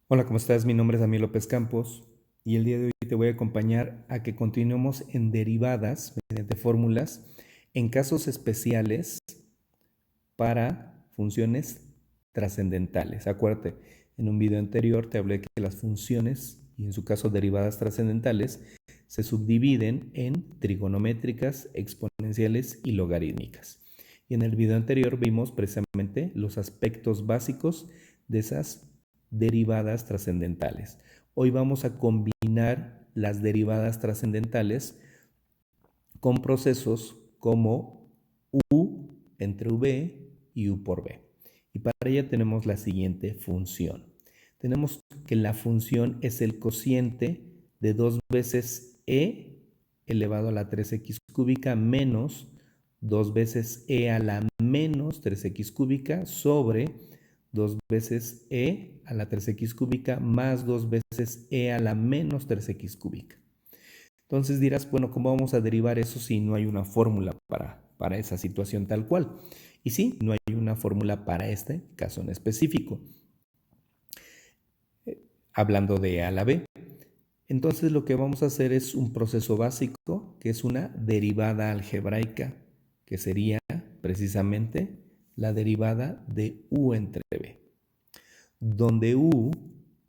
Hola, ¿cómo estás? Mi nombre es Daniel López Campos y el día de hoy te voy a acompañar a que continuemos en derivadas mediante fórmulas en casos especiales para funciones trascendentales. Acuérdate, en un video anterior te hablé que las funciones, y en su caso derivadas trascendentales, se subdividen en trigonométricas, exponenciales y logarítmicas. Y en el video anterior vimos precisamente los aspectos básicos de esas derivadas trascendentales. Hoy vamos a combinar las derivadas trascendentales con procesos como U entre V y U por V. Y para ello tenemos la siguiente función. Tenemos que la función es el cociente de 2 veces E elevado a la 3x cúbica menos 2 veces E a la menos 3x cúbica sobre 2 veces E a la 3x cúbica más 2 veces E a la menos 3x cúbica. Entonces dirás, bueno, ¿cómo vamos a derivar eso si no hay una fórmula para esa situación tal cual? Y sí, no hay una fórmula para este caso en específico. Hablando de A a la B. Entonces lo que vamos a hacer es un proceso básico, que es una derivada algebraica, que sería precisamente la derivada de U entre B. Donde U,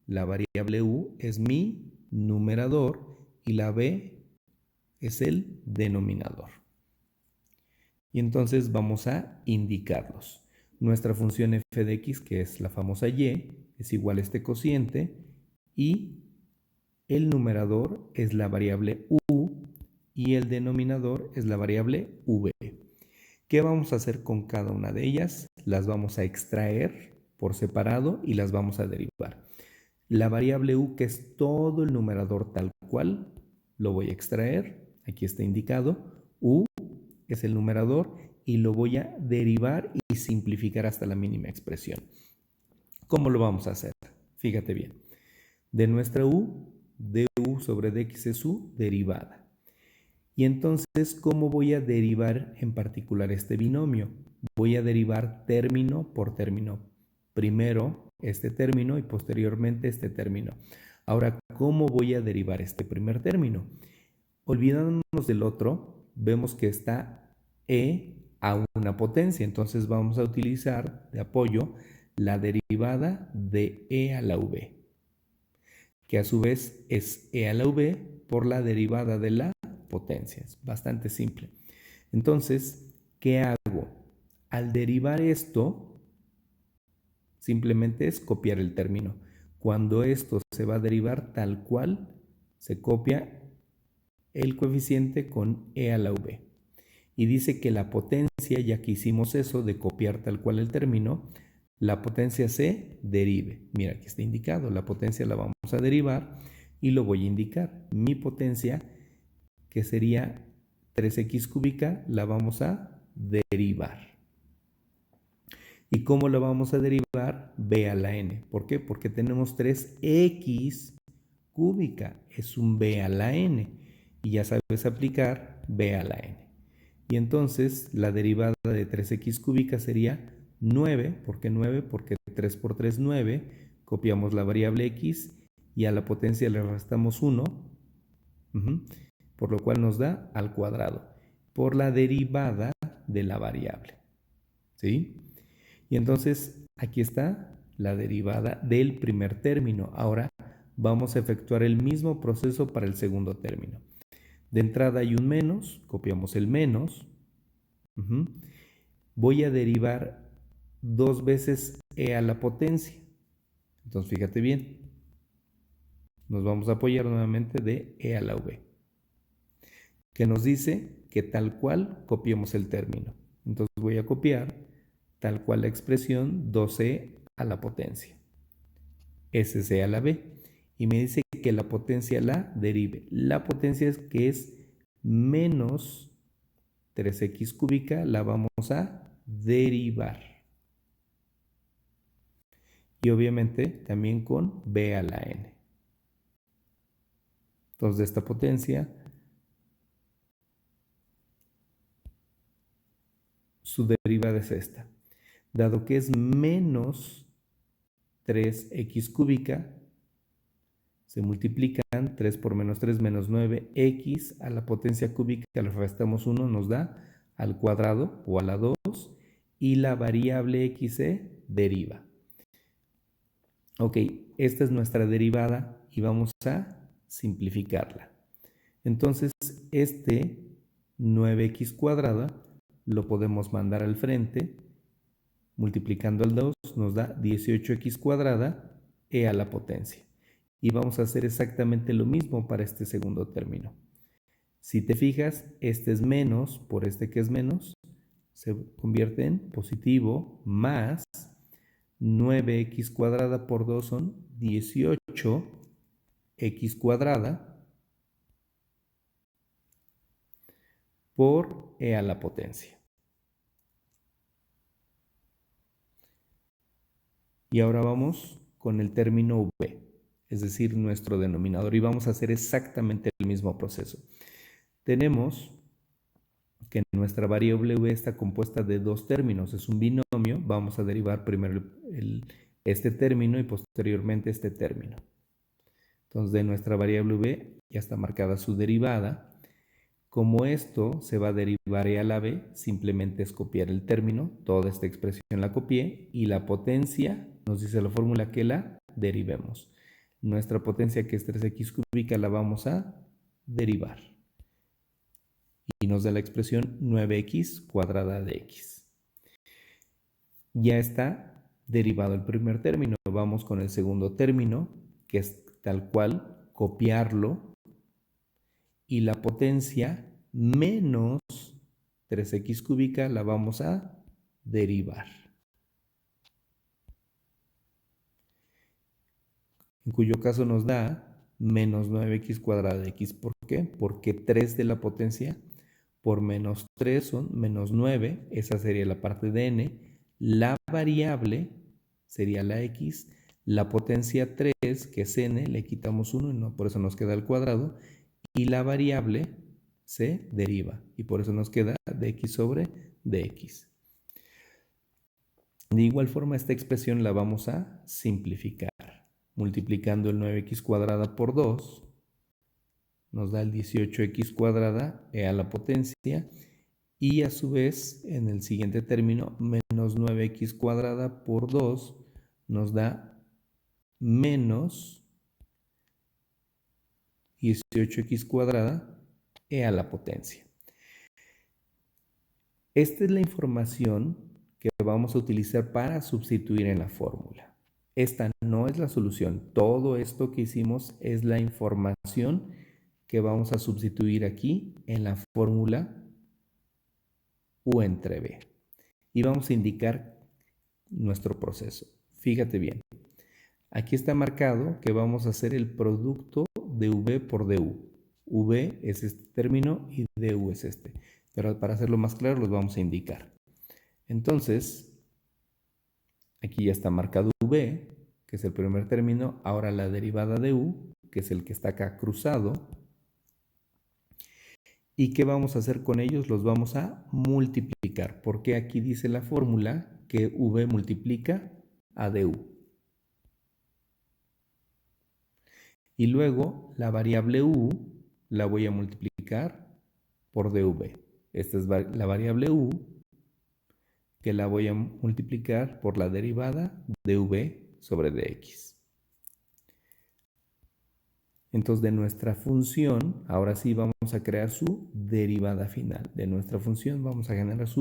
la variable U, es mi numerador y la B es el denominador. Y entonces vamos a indicarlos. Nuestra función f de x, que es la famosa y, es igual a este cociente y el numerador es la variable u y el denominador es la variable v. ¿Qué vamos a hacer con cada una de ellas? Las vamos a extraer por separado y las vamos a derivar. La variable u, que es todo el numerador tal cual, lo voy a extraer. Aquí está indicado. U es el numerador y lo voy a derivar y simplificar hasta la mínima expresión. ¿Cómo lo vamos a hacer? Fíjate bien. De nuestra u, du sobre dx es u derivada. Y entonces, ¿cómo voy a derivar en particular este binomio? Voy a derivar término por término. Primero este término y posteriormente este término. Ahora, ¿cómo voy a derivar este primer término? Olvidándonos del otro, vemos que está e a una potencia. Entonces vamos a utilizar de apoyo la derivada de e a la v, que a su vez es e a la v por la derivada de la potencia. Es bastante simple. Entonces, ¿qué hago? Al derivar esto, simplemente es copiar el término. Cuando esto se va a derivar tal cual, se copia el coeficiente con e a la v. Y dice que la potencia, ya que hicimos eso de copiar tal cual el término, la potencia se derive. Mira, aquí está indicado, la potencia la vamos a derivar y lo voy a indicar. Mi potencia, que sería 3x cúbica, la vamos a derivar. ¿Y cómo la vamos a derivar? B a la n. ¿Por qué? Porque tenemos 3x cúbica, es un b a la n. Y ya sabes aplicar b a la n. Y entonces la derivada de 3x cúbica sería 9. ¿Por qué 9? Porque 3 por 3, 9. Copiamos la variable x y a la potencia le restamos 1. Por lo cual nos da al cuadrado. Por la derivada de la variable. ¿Sí? Y entonces aquí está la derivada del primer término. Ahora vamos a efectuar el mismo proceso para el segundo término. De entrada hay un menos, copiamos el menos. Voy a derivar 2 veces e a la potencia. Entonces fíjate bien, nos vamos a apoyar nuevamente de e a la v, que nos dice que tal cual copiemos el término. Entonces voy a copiar tal cual la expresión 2e a la potencia. SC a la b. Y me dice que la potencia la derive. La potencia es que es menos 3x cúbica, la vamos a derivar. Y obviamente también con b a la n. Entonces de esta potencia, su derivada es esta. Dado que es menos 3x cúbica, se multiplican, 3 por menos 3 menos 9x a la potencia cúbica, le restamos 1, nos da al cuadrado o a la 2, y la variable x se deriva. Ok, esta es nuestra derivada y vamos a simplificarla. Entonces, este 9x cuadrada lo podemos mandar al frente, multiplicando al 2 nos da 18x cuadrada e a la potencia. Y vamos a hacer exactamente lo mismo para este segundo término. Si te fijas, este es menos por este que es menos, se convierte en positivo, más 9x cuadrada por 2 son 18x cuadrada por e a la potencia. Y ahora vamos con el término v, es decir, nuestro denominador, y vamos a hacer exactamente el mismo proceso. Tenemos que nuestra variable v está compuesta de dos términos, es un binomio, vamos a derivar primero este término y posteriormente este término. Entonces, de nuestra variable v ya está marcada su derivada. Como esto se va a derivar e a la b, simplemente es copiar el término, toda esta expresión la copié, y la potencia nos dice la fórmula que la derivemos. Nuestra potencia, que es 3x cúbica, la vamos a derivar. Y nos da la expresión 9x cuadrada de x. Ya está derivado el primer término. Vamos con el segundo término, que es tal cual, copiarlo. Y la potencia menos 3x cúbica la vamos a derivar. En cuyo caso nos da menos 9x cuadrada de x. ¿Por qué? Porque 3 de la potencia por menos 3 son menos 9. Esa sería la parte de n. La variable sería la x. La potencia 3, que es n, le quitamos 1 y no, por eso nos queda al cuadrado. Y la variable se deriva y por eso nos queda dx sobre dx. De igual forma, esta expresión la vamos a simplificar. Multiplicando el 9x cuadrada por 2 nos da el 18x cuadrada e a la potencia, y a su vez en el siguiente término menos 9x cuadrada por 2 nos da menos 18x cuadrada e a la potencia. Esta es la información que vamos a utilizar para sustituir en la fórmula. Esta no es la solución. Todo esto que hicimos es la información que vamos a sustituir aquí en la fórmula U entre B. Y vamos a indicar nuestro proceso. Fíjate bien. Aquí está marcado que vamos a hacer el producto de V por DU. V es este término y DU es este. Pero para hacerlo más claro los vamos a indicar. Entonces, aquí ya está marcado V, que es el primer término. Ahora la derivada de U, que es el que está acá cruzado. ¿Y qué vamos a hacer con ellos? Los vamos a multiplicar, porque aquí dice la fórmula que V multiplica a DU. Y luego la variable U la voy a multiplicar por dv. Esta es la variable U, que la voy a multiplicar por la derivada de v sobre dx. Entonces, de nuestra función, ahora sí vamos a crear su derivada final. De nuestra función vamos a generar su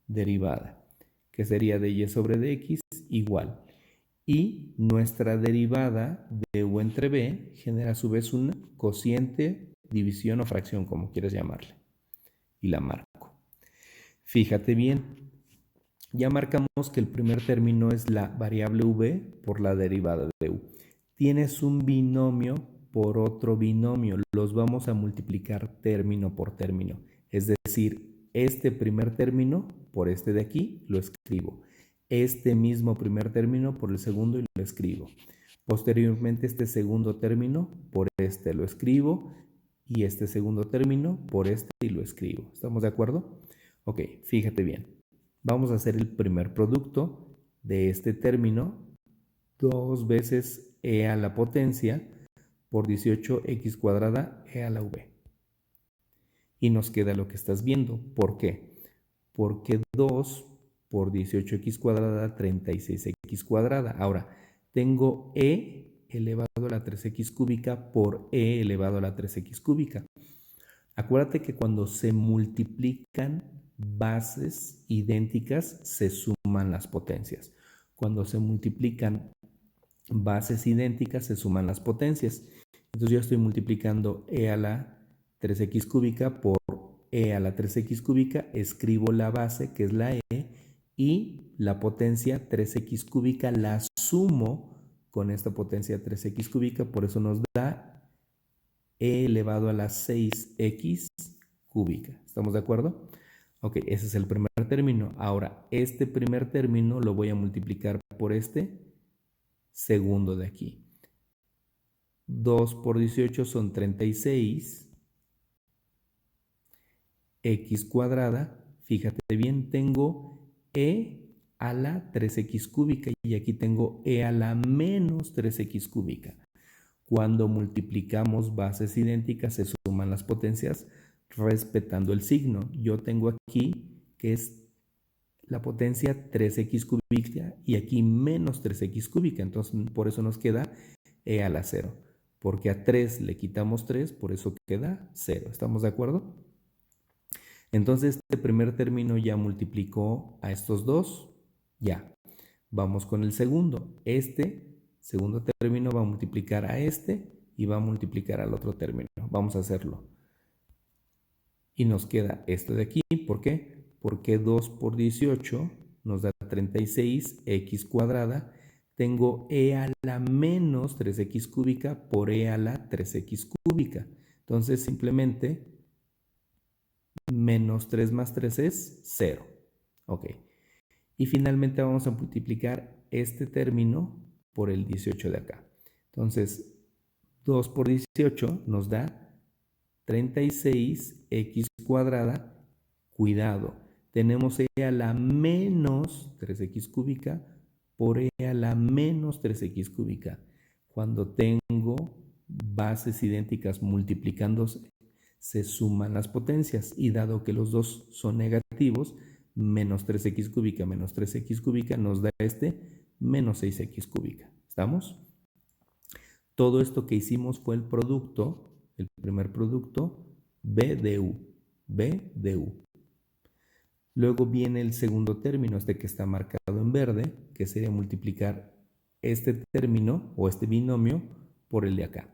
derivada, que sería de y sobre dx igual. Y nuestra derivada de u entre b genera a su vez un cociente, división o fracción, como quieras llamarle. Y la marco. Fíjate bien, ya marcamos que el primer término es la variable v por la derivada de u. Tienes un binomio por otro binomio, los vamos a multiplicar término por término. Es decir, este primer término por este de aquí lo escribo. Este mismo primer término por el segundo y lo escribo. Posteriormente este segundo término por este lo escribo y este segundo término por este y lo escribo. ¿Estamos de acuerdo? Ok, fíjate bien. Vamos a hacer el primer producto de este término, 2 veces e a la potencia por 18x cuadrada e a la v. Y nos queda lo que estás viendo. ¿Por qué? Porque 2 por 18x cuadrada da 36x cuadrada. Ahora, tengo e elevado a la 3x cúbica por e elevado a la 3x cúbica. Acuérdate que cuando se multiplican bases idénticas, se suman las potencias. Cuando se multiplican bases idénticas, se suman las potencias. Entonces yo estoy multiplicando e a la 3x cúbica por e a la 3x cúbica, escribo la base, que es la e, y la potencia 3x cúbica la sumo con esta potencia 3x cúbica, por eso nos da e elevado a la 6x cúbica. ¿Estamos de acuerdo? Ok, ese es el primer término. Ahora, este primer término lo voy a multiplicar por este segundo de aquí. 2 por 18 son 36. X cuadrada, fíjate bien, tengo e a la 3x cúbica y aquí tengo e a la menos 3x cúbica. Cuando multiplicamos bases idénticas se suman las potencias respetando el signo. Yo tengo aquí que es la potencia 3x cúbica y aquí menos 3x cúbica. Entonces por eso nos queda e a la 0. Porque a 3 le quitamos 3, por eso queda 0. ¿Estamos de acuerdo? Entonces este primer término ya multiplicó a estos dos. Ya. Vamos con el segundo. Este segundo término va a multiplicar a este y va a multiplicar al otro término. Vamos a hacerlo. Y nos queda esto de aquí. ¿Por qué? Porque 2 por 18 nos da 36x cuadrada. Tengo e a la menos 3x cúbica por e a la 3x cúbica. Entonces simplemente menos 3 más 3 es 0. Ok. Y finalmente vamos a multiplicar este término por el 18 de acá. Entonces, 2 por 18 nos da 36x cuadrada. Cuidado, tenemos e a la menos 3x cúbica por e a la menos 3x cúbica. Cuando tengo bases idénticas multiplicándose, se suman las potencias y dado que los dos son negativos, menos 3x cúbica menos 3x cúbica nos da este menos 6x cúbica. ¿Estamos? Todo esto que hicimos fue el producto, el primer producto, B de U. B de U. Luego viene el segundo término, este que está marcado en verde, que sería multiplicar este término o este binomio por el de acá.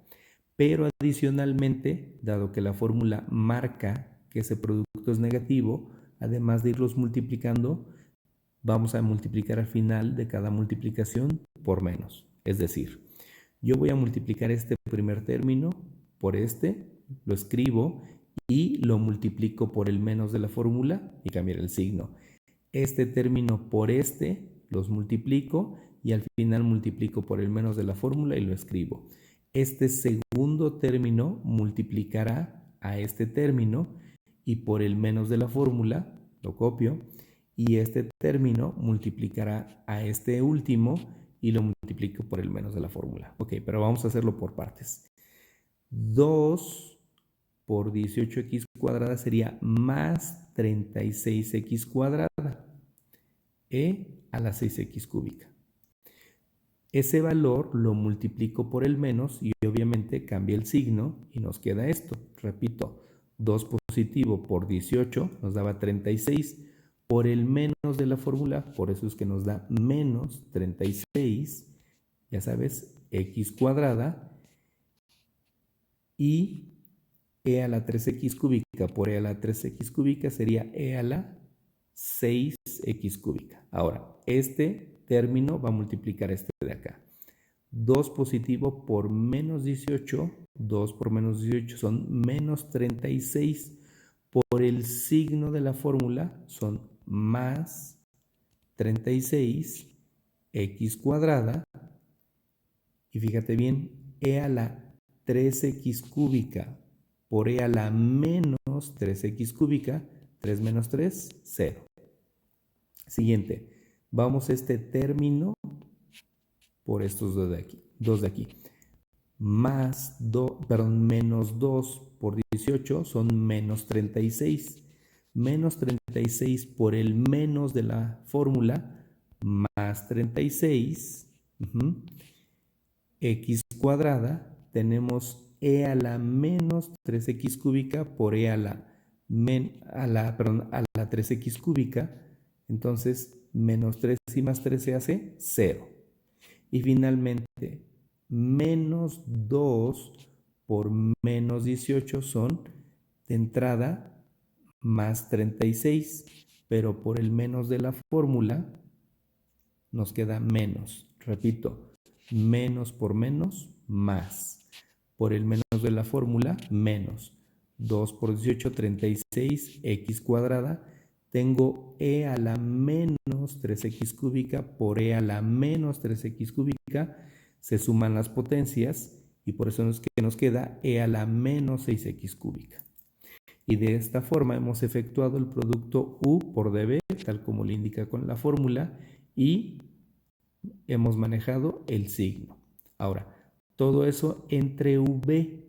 Pero adicionalmente, dado que la fórmula marca que ese producto es negativo, además de irlos multiplicando, vamos a multiplicar al final de cada multiplicación por menos. Es decir, yo voy a multiplicar este primer término por este, lo escribo y lo multiplico por el menos de la fórmula y cambiar el signo. Este término por este, los multiplico y al final multiplico por el menos de la fórmula y lo escribo. Este segundo término multiplicará a este término y por el menos de la fórmula lo copio y este término multiplicará a este último y lo multiplico por el menos de la fórmula. Ok, pero vamos a hacerlo por partes. 2 por 18x cuadrada sería más 36x cuadrada e a la 6x cúbica. Ese valor lo multiplico por el menos y obviamente cambia el signo y nos queda esto. Repito, 2 positivo por 18 nos daba 36 por el menos de la fórmula, por eso es que nos da menos 36, ya sabes, x cuadrada y e a la 3x cúbica por e a la 3x cúbica sería e a la 6x cúbica. Ahora, este término va a multiplicar este de acá. 2 positivo por menos 18, 2 por menos 18 son menos 36. Por el signo de la fórmula son más 36 x cuadrada. Y fíjate bien, e a la 3x cúbica por e a la menos 3x cúbica, 3 menos 3, 0. Siguiente, vamos a este término por estos dos de aquí. menos 2 por 18 son menos 36. Menos 36 por el menos de la fórmula más 36, x cuadrada, tenemos e a la menos 3x cúbica por e a la 3x cúbica. Entonces, menos 3 y más 3 se hace 0. Y finalmente, menos 2 por menos 18 son, de entrada, más 36. Pero por el menos de la fórmula, nos queda menos. Repito, menos por menos, más. Por el menos de la fórmula, menos. 2 por 18, 36, x cuadrada. Tengo e a la menos 3x cúbica por e a la menos 3x cúbica. Se suman las potencias y por eso nos queda e a la menos 6x cúbica. Y de esta forma hemos efectuado el producto U por dB, tal como le indica con la fórmula, y hemos manejado el signo. Ahora, todo eso entre V.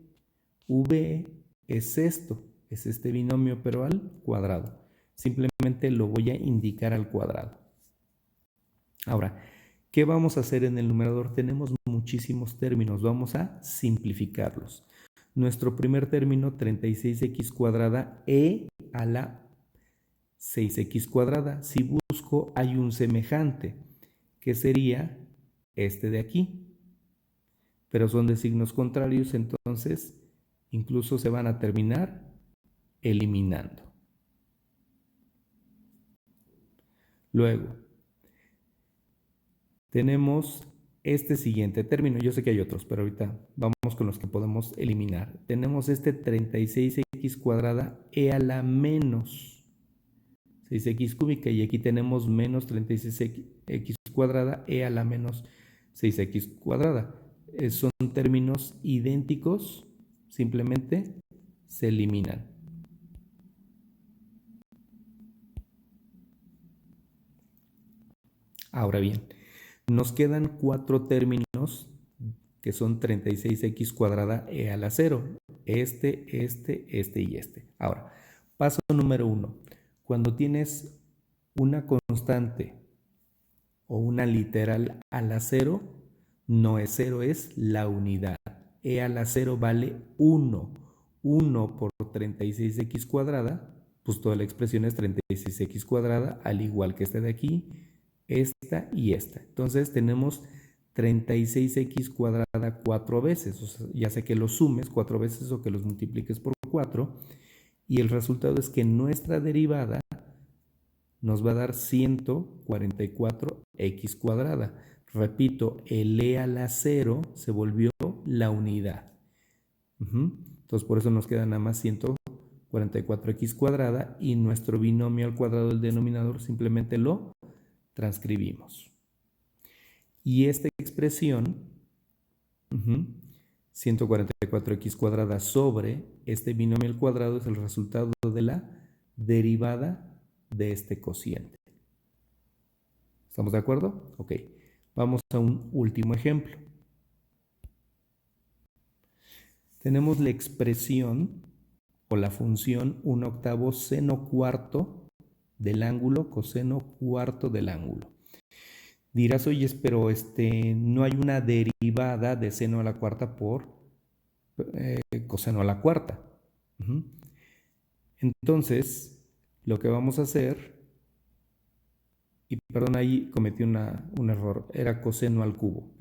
V es esto, es este binomio, pero al cuadrado. Simplemente lo voy a indicar al cuadrado. Ahora, ¿qué vamos a hacer en el numerador? Tenemos muchísimos términos, vamos a simplificarlos. Nuestro primer término, 36x cuadrada, e a la 6x cuadrada. Si busco, hay un semejante, que sería este de aquí. Pero son de signos contrarios, entonces incluso se van a terminar eliminando. Luego, tenemos este siguiente término. Yo sé que hay otros, pero ahorita vamos con los que podemos eliminar. Tenemos este 36x cuadrada e a la menos 6x cúbica. Y aquí tenemos menos 36x cuadrada e a la menos 6x cuadrada. Son términos idénticos, simplemente se eliminan. Ahora bien, nos quedan 4 términos que son 36x cuadrada e a la 0. Este y este. Ahora, paso número 1. Cuando tienes una constante o una literal a la 0, no es 0, es la unidad. E a la 0 vale 1. 1 por 36x cuadrada, pues toda la expresión es 36x cuadrada, al igual que esta de aquí, esta y esta. Entonces tenemos 36x cuadrada 4 veces. O sea, ya sea que los sumes 4 veces o que los multipliques por 4. Y el resultado es que nuestra derivada nos va a dar 144x cuadrada. Repito, el e a la 0 se volvió la unidad. Entonces por eso nos queda nada más 144x cuadrada y nuestro binomio al cuadrado del denominador simplemente lo transcribimos. Y esta expresión, 144x cuadrada sobre este binomio al cuadrado, es el resultado de la derivada de este cociente. ¿Estamos de acuerdo? Ok. Vamos a un último ejemplo. Tenemos la expresión o la función 1/8 seno cuarto del ángulo coseno cuarto del ángulo. Dirás, oye, pero no hay una derivada de seno a la cuarta por coseno a la cuarta. Entonces, lo que vamos a hacer, y perdón, ahí cometí un error, era coseno al cubo,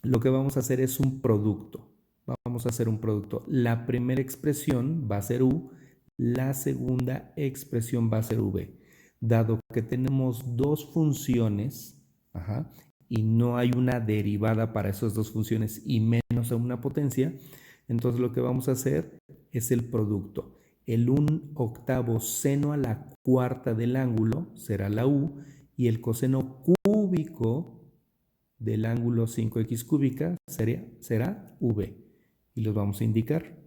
lo que vamos a hacer es un producto. Vamos a hacer un producto. La primera expresión va a ser U, la segunda expresión va a ser V. Dado que tenemos dos funciones, y no hay una derivada para esas dos funciones y menos a una potencia, entonces lo que vamos a hacer es el producto. El 1/8 seno a la cuarta del ángulo será la U y el coseno cúbico del ángulo 5x cúbica será V. Y los vamos a indicar.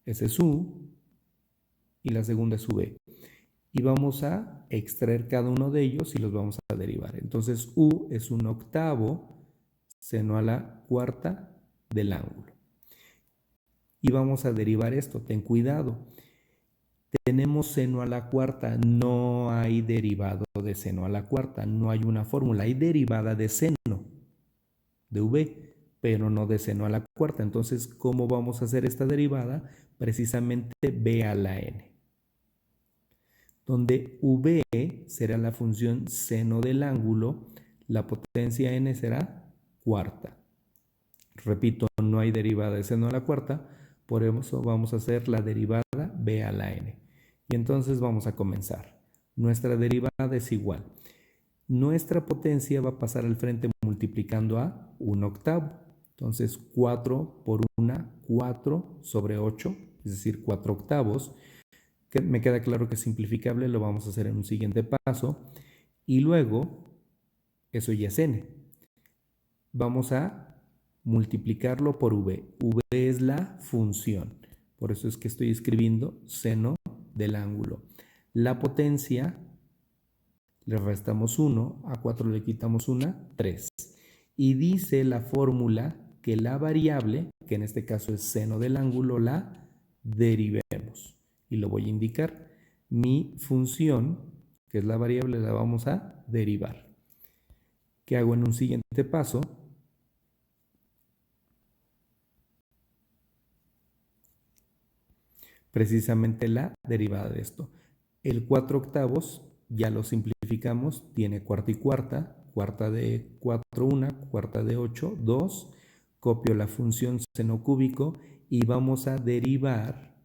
Ese es U y la segunda es V. y vamos a extraer cada uno de ellos y los vamos a derivar. Entonces u es 1/8 seno a la cuarta del ángulo. Y vamos a derivar esto, ten cuidado. Tenemos seno a la cuarta, no hay derivado de seno a la cuarta, no hay una fórmula, hay derivada de seno, de v, pero no de seno a la cuarta. Entonces, ¿cómo vamos a hacer esta derivada? Precisamente b a la n, donde v será la función seno del ángulo, la potencia n será cuarta. Repito, no hay derivada de seno a la cuarta, por eso vamos a hacer la derivada b a la n. Y entonces vamos a comenzar. Nuestra derivada es igual. Nuestra potencia va a pasar al frente multiplicando a 1/8. Entonces 4 por 1, 4 sobre 8, es decir, 4/8. Que me queda claro que es simplificable, lo vamos a hacer en un siguiente paso. Y luego, eso ya es n. Vamos a multiplicarlo por v. v es la función. Por eso es que estoy escribiendo seno del ángulo. La potencia, le restamos 1, a 4 le quitamos 1, 3. Y dice la fórmula que la variable, que en este caso es seno del ángulo, la derivemos. Y lo voy a indicar. Mi función, que es la variable, la vamos a derivar. ¿Qué hago en un siguiente paso? Precisamente la derivada de esto. El 4/8 ya lo simplificamos, tiene cuarta y cuarta, cuarta de 4, 1, cuarta de 8, 2. Copio la función seno cúbico y vamos a derivar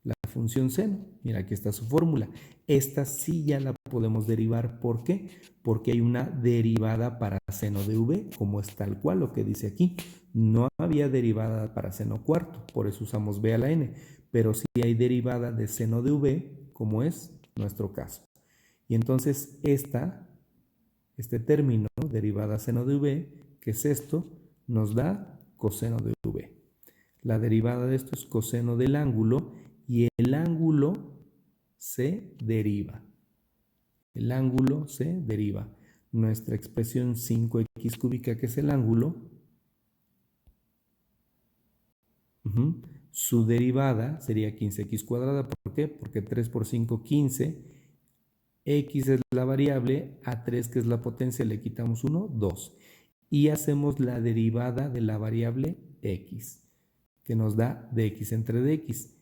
la función seno. Mira, aquí está su fórmula. Esta sí ya la podemos derivar. ¿Por qué? Porque hay una derivada para seno de v, como es tal cual lo que dice aquí. No había derivada para seno cuarto, por eso usamos b a la n. Pero sí hay derivada de seno de v, como es nuestro caso. Y entonces este término, derivada seno de v, que es esto, nos da coseno de v. La derivada de esto es coseno del ángulo y el ángulo se deriva. El ángulo se deriva. Nuestra expresión 5x cúbica, que es el ángulo, su derivada sería 15x cuadrada. ¿Por qué? Porque 3 por 5, 15. X es la variable, a 3 que es la potencia le quitamos 1, 2. Y hacemos la derivada de la variable x, que nos da dx entre dx.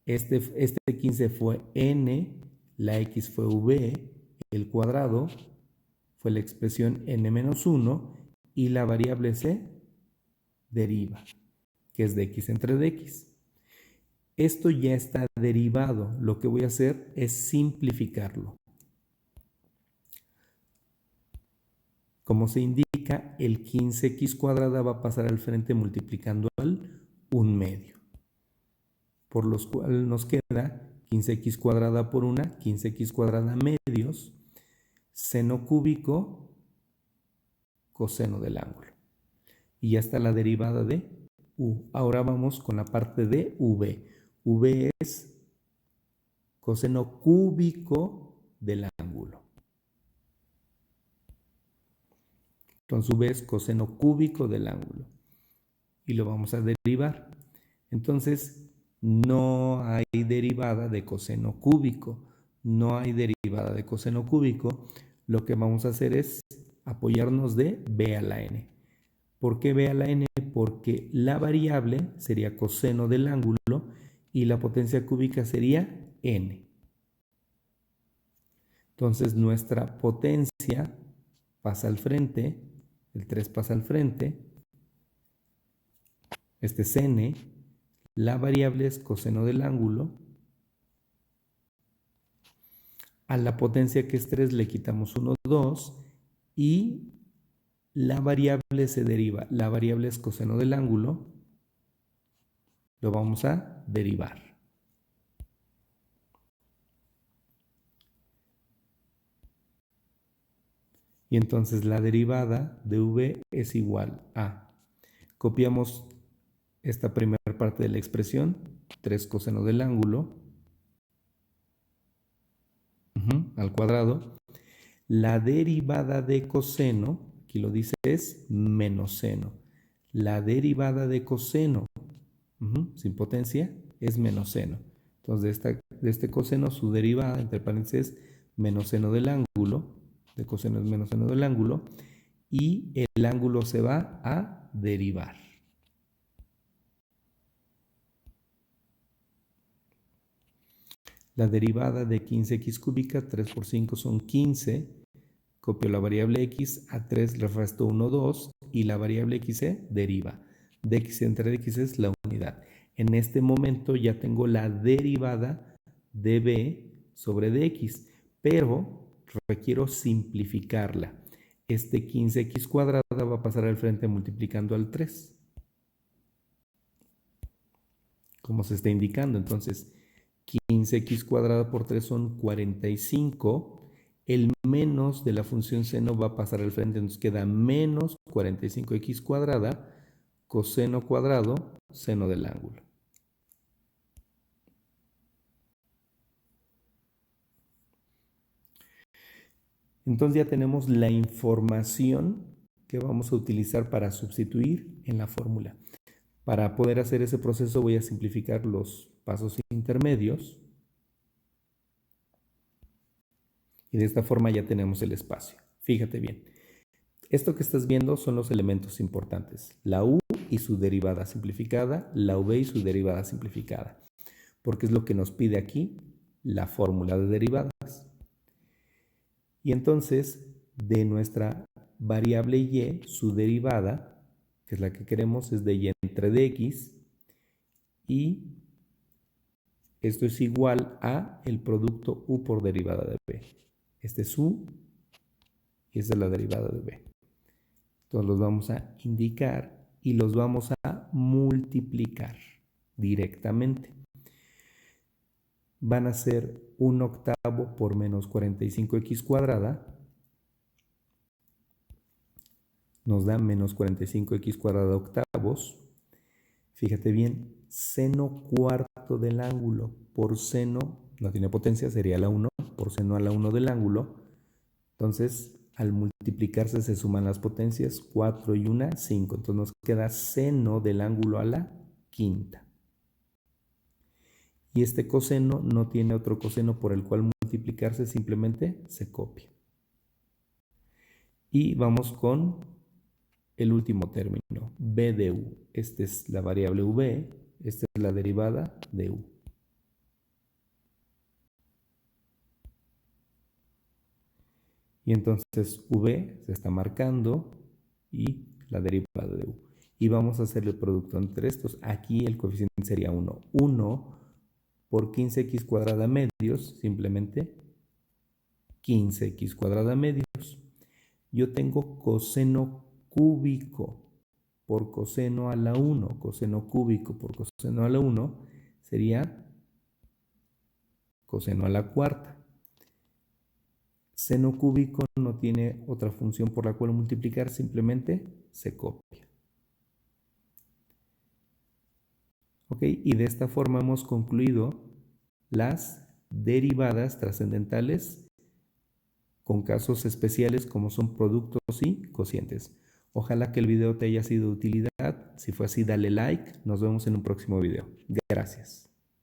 Este 15 fue n, la x fue v, el cuadrado fue la expresión n menos 1 y la variable se deriva, que es dx entre dx. Esto ya está derivado. Lo que voy a hacer es simplificarlo. Como se indica, el 15x cuadrada va a pasar al frente multiplicando al 1/2. Por lo cual nos queda 15x cuadrada por 1, 15x cuadrada medios, seno cúbico, coseno del ángulo. Y ya está la derivada de u. Ahora vamos con la parte de v. v es coseno cúbico del ángulo. Entonces v es coseno cúbico del ángulo. Y lo vamos a derivar. Entonces no hay derivada de coseno cúbico. No hay derivada de coseno cúbico. Lo que vamos a hacer es apoyarnos de b a la n. ¿Por qué b a la n? Porque la variable sería coseno del ángulo y la potencia cúbica sería n. Entonces nuestra potencia pasa al frente, el 3 pasa al frente, este es n, la variable es coseno del ángulo, a la potencia que es 3 le quitamos 1, 2 y la variable se deriva, la variable es coseno del ángulo, lo vamos a derivar. Y entonces la derivada de v es igual a, copiamos esta primera parte de la expresión, 3 coseno del ángulo, al cuadrado. La derivada de coseno, aquí lo dice, es menos seno. La derivada de coseno, sin potencia, es menos seno. Entonces, de este coseno, su derivada, entre paréntesis, menos seno del ángulo. De coseno es menos seno del ángulo. Y el ángulo se va a derivar. La derivada de 15x cúbica, 3 por 5 son 15. Copio la variable x, a 3 le resto 1, 2 y la variable x se deriva. Dx entre dx es la unidad. En este momento ya tengo la derivada de b sobre dx, pero requiero simplificarla. Este 15x cuadrada va a pasar al frente multiplicando al 3. Como se está indicando, entonces 15x cuadrada por 3 son 45. El menos de la función seno va a pasar al frente, nos queda menos 45x cuadrada, coseno cuadrado, seno del ángulo. Entonces ya tenemos la información que vamos a utilizar para sustituir en la fórmula. Para poder hacer ese proceso voy a simplificar los pasos intermedios. Y de esta forma ya tenemos el espacio. Fíjate bien. Esto que estás viendo son los elementos importantes. La u y su derivada simplificada, la v y su derivada simplificada. Porque es lo que nos pide aquí la fórmula de derivadas. Y entonces, de nuestra variable y, su derivada, que es la que queremos, es de y entre dx. Y esto es igual a el producto u por derivada de b. Este es u y esta es la derivada de b. Entonces los vamos a indicar y los vamos a multiplicar directamente. Van a ser 1/8 por menos 45x cuadrada. Nos da menos 45x cuadrada octavos. Fíjate bien, seno cuarto del ángulo por seno, no tiene potencia, sería la 1, por seno a la 1 del ángulo. Entonces, al multiplicarse se suman las potencias, 4 y 1, 5. Entonces nos queda seno del ángulo a la quinta. Y este coseno no tiene otro coseno por el cual multiplicarse, simplemente se copia. Y vamos con el último término, b de u. Esta es la variable v, esta es la derivada de u. Y entonces v se está marcando y la derivada de u. Y vamos a hacer el producto entre estos. Aquí el coeficiente sería 1. 1 por 15x cuadrada medios, simplemente 15x cuadrada medios. Yo tengo coseno cúbico por coseno a la 1. Coseno cúbico por coseno a la 1 sería coseno a la cuarta. Seno cúbico no tiene otra función por la cual multiplicar, simplemente se copia. ¿Ok? Y de esta forma hemos concluido las derivadas trascendentales con casos especiales como son productos y cocientes. Ojalá que el video te haya sido de utilidad. Si fue así, dale like. Nos vemos en un próximo video. Gracias.